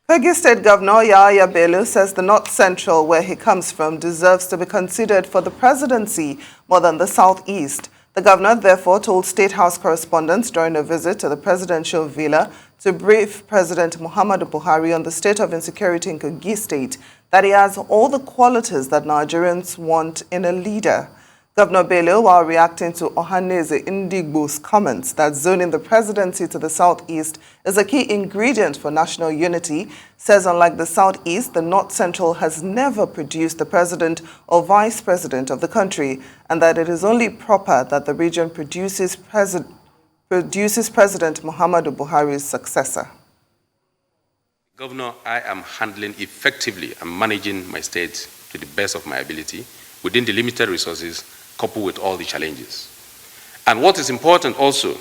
Kogi State Governor Yahaya Bello says the North Central, where he comes from, deserves to be considered for the presidency more than the Southeast. The governor therefore told State House correspondents during a visit to the presidential villa to brief President Muhammadu Buhari on the state of insecurity in Kogi State that he has all the qualities that Nigerians want in a leader. Governor Bello, while reacting to Ohaneze Indigbo's comments that zoning the presidency to the Southeast is a key ingredient for national unity, says unlike the Southeast, the North Central has never produced the president or vice president of the country, and that it is only proper that the region produces President Muhammadu Buhari's successor. Governor, I am handling effectively and managing my state to the best of my ability within the limited resources coupled with all the challenges. And what is important also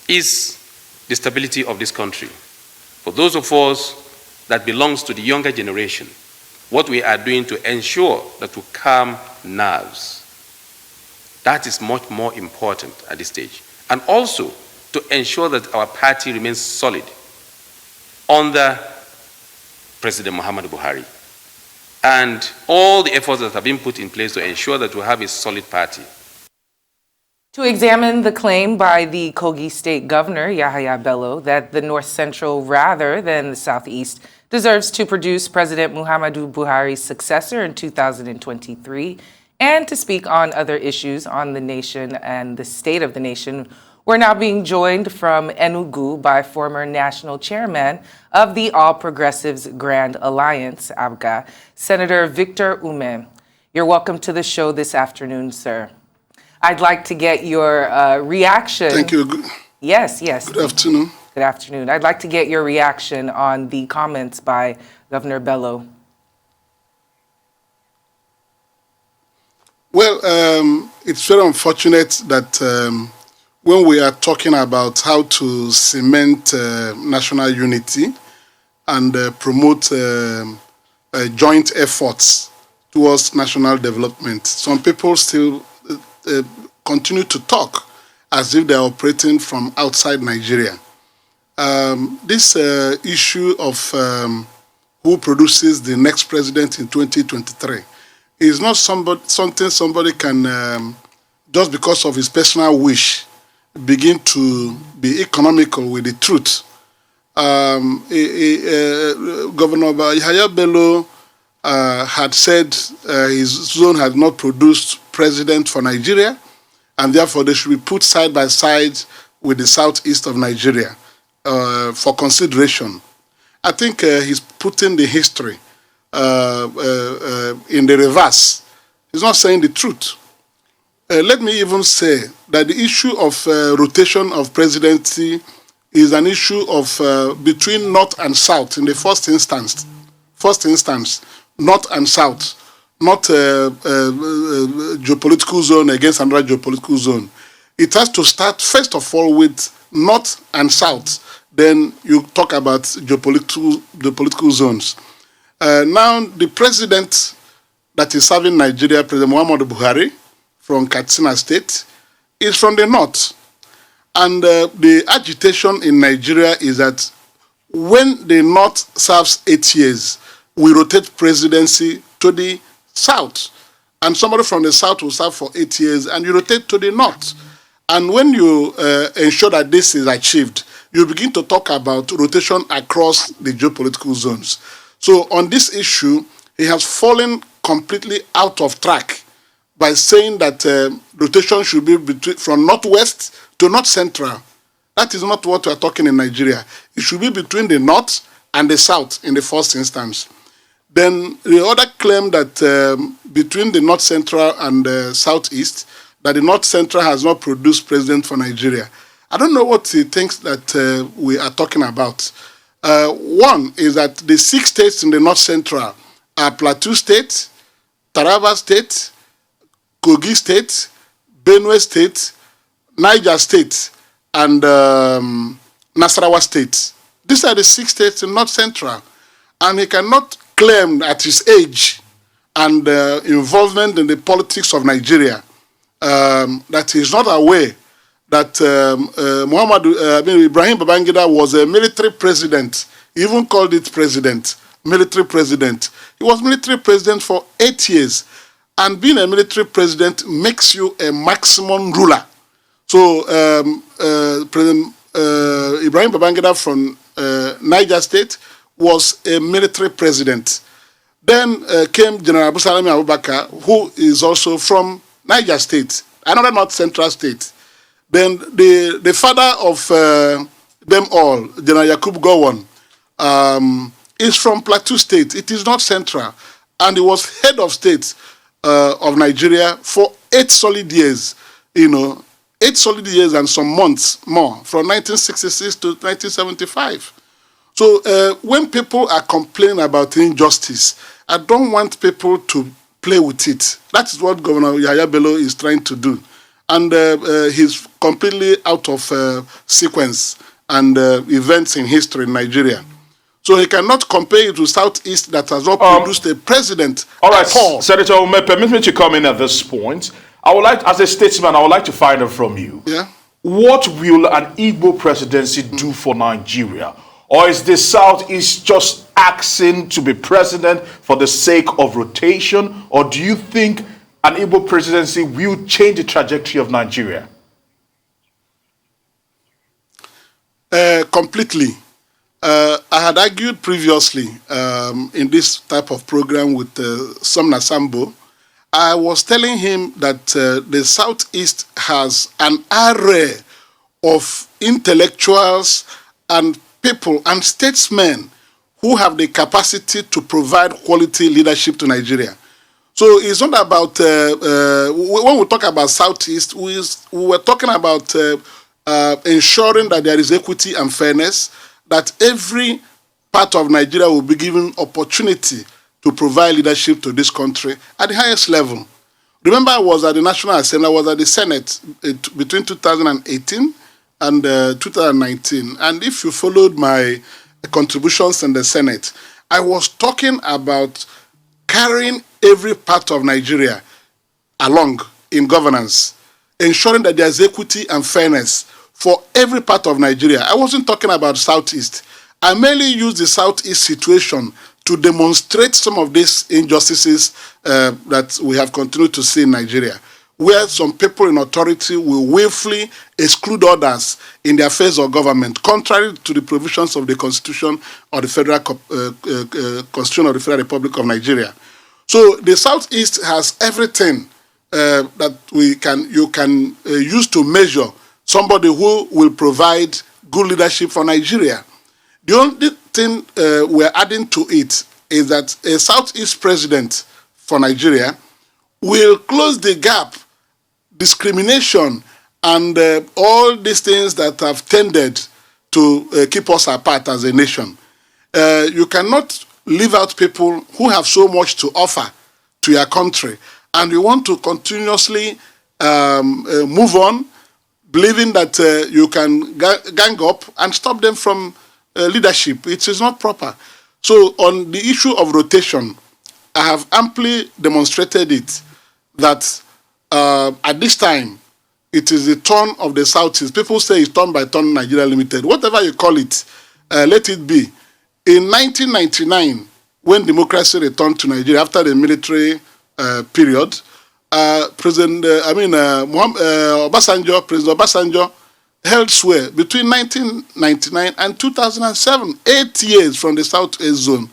is the stability of this country. For those of us that belongs to the younger generation, what we are doing to ensure that we calm nerves, that is much more important at this stage. And also to ensure that our party remains solid under President Muhammadu Buhari. And all the efforts that have been put in place to ensure that we have a solid party. To examine the claim by the Kogi State Governor, Yahaya Bello, that the North Central, rather than the Southeast, deserves to produce President Muhammadu Buhari's successor in 2023, and to speak on other issues on the nation and the state of the nation, we're now being joined from Enugu by former national chairman of the All Progressives Grand Alliance, APGA, Senator Victor Umeh. You're welcome to the show this afternoon, sir. I'd like to get your reaction. Thank you. Yes. Good afternoon. Good afternoon. I'd like to get your reaction on the comments by Governor Bello. Well, it's very unfortunate that when we are talking about how to cement national unity and promote joint efforts towards national development, some people still continue to talk as if they are operating from outside Nigeria. This issue of who produces the next president in 2023 is not something somebody can, just because of his personal wish, begin to be economical with the truth. Governor Yahaya Bello had said his zone had not produced president for Nigeria, and therefore they should be put side by side with the southeast of Nigeria for consideration. I think he's putting the history in the reverse. He's not saying the truth. Let me even say that the issue of rotation of presidency is an issue of between North and South in the first instance. North and South, not geopolitical zone against another geopolitical zone. It has to start, first of all, with North and South. Then you talk about geopolitical zones. Now, the president that is serving Nigeria, President Muhammadu Buhari, from Katsina State, is from the North. And the agitation in Nigeria is that when the North serves 8 years, we rotate presidency to the South. And somebody from the South will serve for 8 years, and you rotate to the North. And when you ensure that this is achieved, you begin to talk about rotation across the geopolitical zones. So on this issue, he has fallen completely out of track by saying that rotation should be from northwest to north central. That is not what we are talking in Nigeria. It should be between the north and the south in the first instance. Then the other claim that between the north central and the southeast, that the north central has not produced president for Nigeria. I don't know what he thinks that we are talking about. One is that the 6 states in the north central are Plateau State, Taraba State, Kogi State, Benue State, Niger State, and Nasarawa State. These are the 6 states in North Central. And he cannot claim at his age and involvement in the politics of Nigeria that he is not aware that Ibrahim Babangida was a military president He even called it president, military president. He was military president for 8 years. And being a military president makes you a maximum ruler. So President Ibrahim Babangida from Niger State was a military president. Then came General Abu Salami Abubakar, who is also from Niger State, another North Central state. Then the father of them all, General Yakub Gowon, is from Plateau State. It is not central. And he was head of state of Nigeria for 8 solid years, 8 solid years and some months more, from 1966 to 1975. So when people are complaining about injustice, I don't want people to play with it. That is what Governor Yahaya Bello is trying to do. And he's completely out of sequence and events in history in Nigeria. So he cannot compare it to Southeast that has not produced a president all right, at all. Senator Umeh, permit me to come in at this point. I would like, as a statesman, I would like to find out from you. Yeah. What will an Igbo presidency do for Nigeria? Or is the Southeast just asking to be president for the sake of rotation? Or do you think an Igbo presidency will change the trajectory of Nigeria? Completely. I had argued previously in this type of program with Somna Sambo. I was telling him that the Southeast has an array of intellectuals and people and statesmen who have the capacity to provide quality leadership to Nigeria. So it's not about, when we talk about Southeast, we were talking about ensuring that there is equity and fairness, that every part of Nigeria will be given opportunity to provide leadership to this country at the highest level. Remember, I was at the National Assembly, I was at the Senate between 2018 and 2019. And if you followed my contributions in the Senate, I was talking about carrying every part of Nigeria along in governance, ensuring that there's equity and fairness for every part of Nigeria. I wasn't talking about Southeast. I merely used the Southeast situation to demonstrate some of these injustices that we have continued to see in Nigeria, where some people in authority will willfully exclude others in the affairs of government, contrary to the provisions of the Constitution of the Federal Constitution of the Federal Republic of Nigeria. So the Southeast has everything that you can use to measure somebody who will provide good leadership for Nigeria. The only thing we're adding to it is that a Southeast president for Nigeria will close the gap, discrimination, and all these things that have tended to keep us apart as a nation. You cannot leave out people who have so much to offer to your country, and you want to continuously move on, believing that you can gang up and stop them from leadership. It is not proper. So on the issue of rotation, I have amply demonstrated it that at this time, it is the turn of the Southeast. People say it's turn by turn Nigeria Limited. Whatever you call it, let it be. In 1999, when democracy returned to Nigeria after the military period, President Obasanjo held sway between 1999 and 2007, 8 years from the Southeast zone.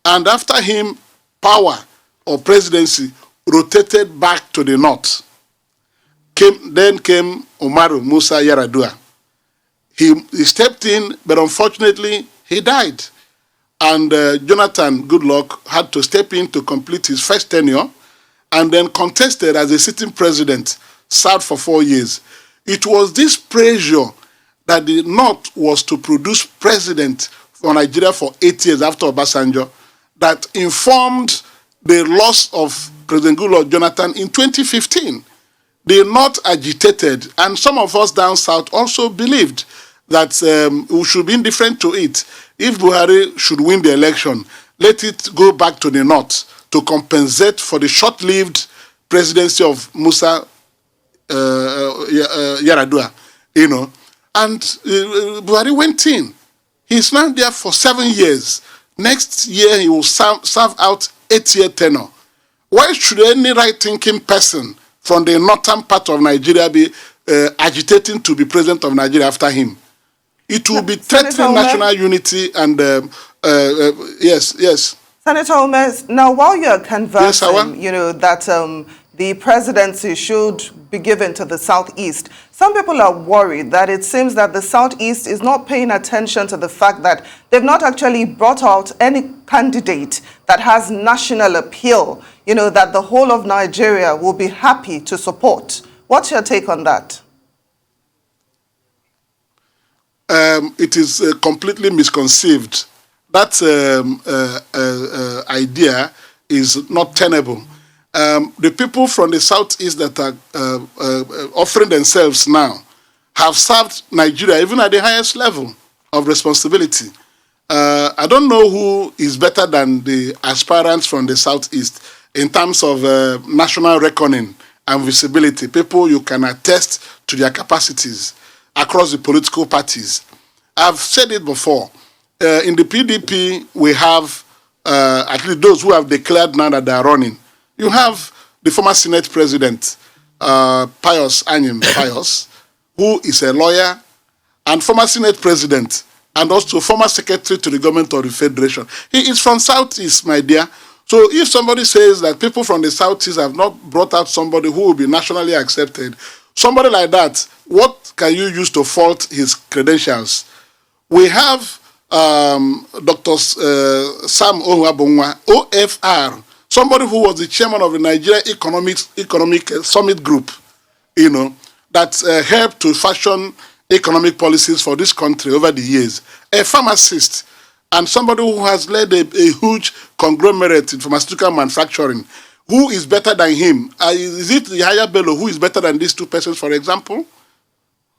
And after him, power or presidency rotated back to the north. Then came Umaru Musa Yar'Adua. He stepped in, but unfortunately, he died. And Jonathan Goodluck had to step in to complete his first tenure and then contested as a sitting president, served for 4 years. It was this pressure that the North was to produce president for Nigeria for 8 years after Obasanjo that informed the loss of President Goodluck Jonathan in 2015. The North agitated, and some of us down south also believed that we should be indifferent to it. If Buhari should win the election, let it go back to the North to compensate for the short-lived presidency of Musa Yar'Adua, And Buhari went in. He's now there for 7 years. Next year, he will serve out 8-year tenure. Why should any right-thinking person from the northern part of Nigeria be agitating to be president of Nigeria after him? It will be threatening national unity and yes. Senator Umeh, now while you're conversing, Yes, that the presidency should be given to the Southeast, some people are worried that it seems that the Southeast is not paying attention to the fact that they've not actually brought out any candidate that has national appeal, that the whole of Nigeria will be happy to support. What's your take on that? It is completely misconceived. That idea is not tenable. The people from the Southeast that are offering themselves now have served Nigeria even at the highest level of responsibility. I don't know who is better than the aspirants from the Southeast in terms of national reckoning and visibility. People you can attest to their capacities across the political parties. I've said it before. In the PDP, we have at least those who have declared now that they are running. You have the former Senate President, Pius Anyim Pius, who is a lawyer, and former Senate President, and also former Secretary to the Government of the Federation. He is from Southeast, my dear. So if somebody says that people from the Southeast have not brought out somebody who will be nationally accepted, somebody like that, what can you use to fault his credentials? We have Dr. Sam Ohuabonwa, OFR, somebody who was the chairman of the Nigeria Economic Summit Group, that helped to fashion economic policies for this country over the years. A pharmacist and somebody who has led a huge conglomerate in pharmaceutical manufacturing. Who is better than him? Is it Yahaya Bello who is better than these two persons, for example?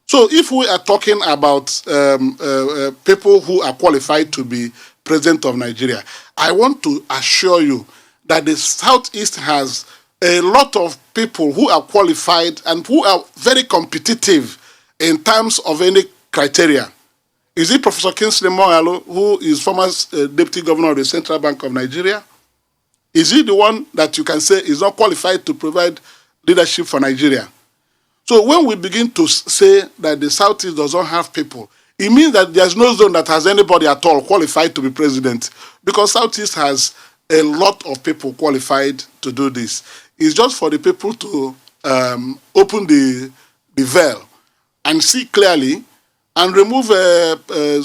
So if we are talking about people who are qualified to be president of Nigeria, I want to assure you that the Southeast has a lot of people who are qualified and who are very competitive in terms of any criteria. Is it Professor Kingsley Moghalu, who is former Deputy Governor of the Central Bank of Nigeria? Is he the one that you can say is not qualified to provide leadership for Nigeria? So when we begin to say that the Southeast does not have people, it means that there's no zone that has anybody at all qualified to be president, because Southeast has a lot of people qualified to do this. It's just for the people to open the veil and see clearly and remove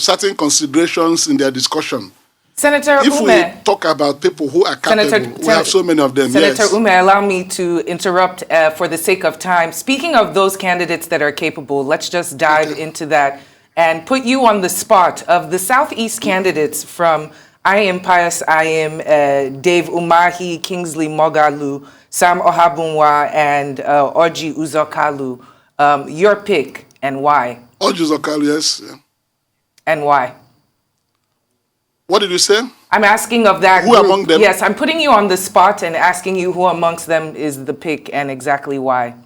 certain considerations in their discussion. Senator if Umeh, we talk about people who are capable, we have so many of them. Senator yes. Umeh, allow me to interrupt for the sake of time. Speaking of those candidates that are capable, let's just dive into that and put you on the spot of the Southeast candidates from Anyim Pius Anyim, Dave Umahi, Kingsley Moghalu, Sam Ohabunwa, and Orji Uzokalu. Your pick and why? Orji Uzokalu, yes. Yeah. And why? What did you say? I'm asking of that who group. Among them? Yes, I'm putting you on the spot and asking you who amongst them is the pick and exactly why.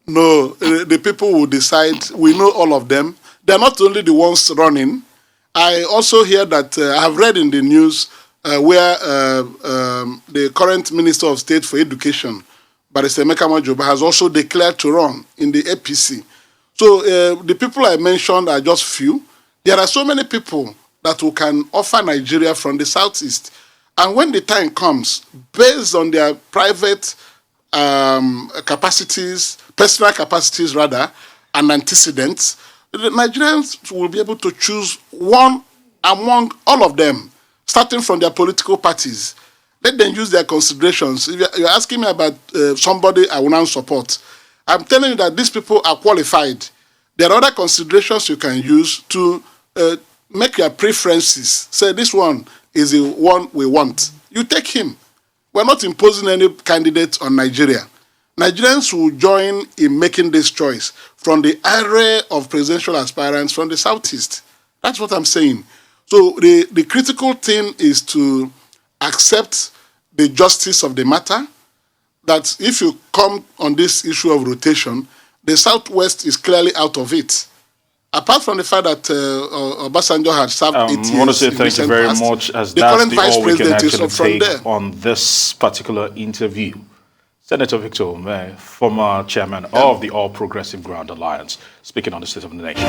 No, the people will decide. We know all of them. They're not only the ones running. I also hear that I have read in the news where the current Minister of State for Education, Barrister Emeka Majoba, has also declared to run in the APC. So the people I mentioned are just few. There are so many people that we can offer Nigeria from the Southeast. And when the time comes, based on their private capacities, personal capacities rather, and antecedents, the Nigerians will be able to choose one among all of them, starting from their political parties. Let them use their considerations. If you're asking me about somebody I will now support, I'm telling you that these people are qualified. There are other considerations you can use to make your preferences. Say this one is the one we want. You take him. We're not imposing any candidate on Nigeria. Nigerians will join in making this choice from the array of presidential aspirants from the Southeast. That's what I'm saying. So the critical thing is to accept the justice of the matter, that if you come on this issue of rotation, the Southwest is clearly out of it. Apart from the fact that Obasanjo had served 8 years, I want to say thank you very much, as that's the all we can actually take on this particular interview. Senator Victor Umeh, former chairman of the All Progressive Ground Alliance, speaking on the state of the nation.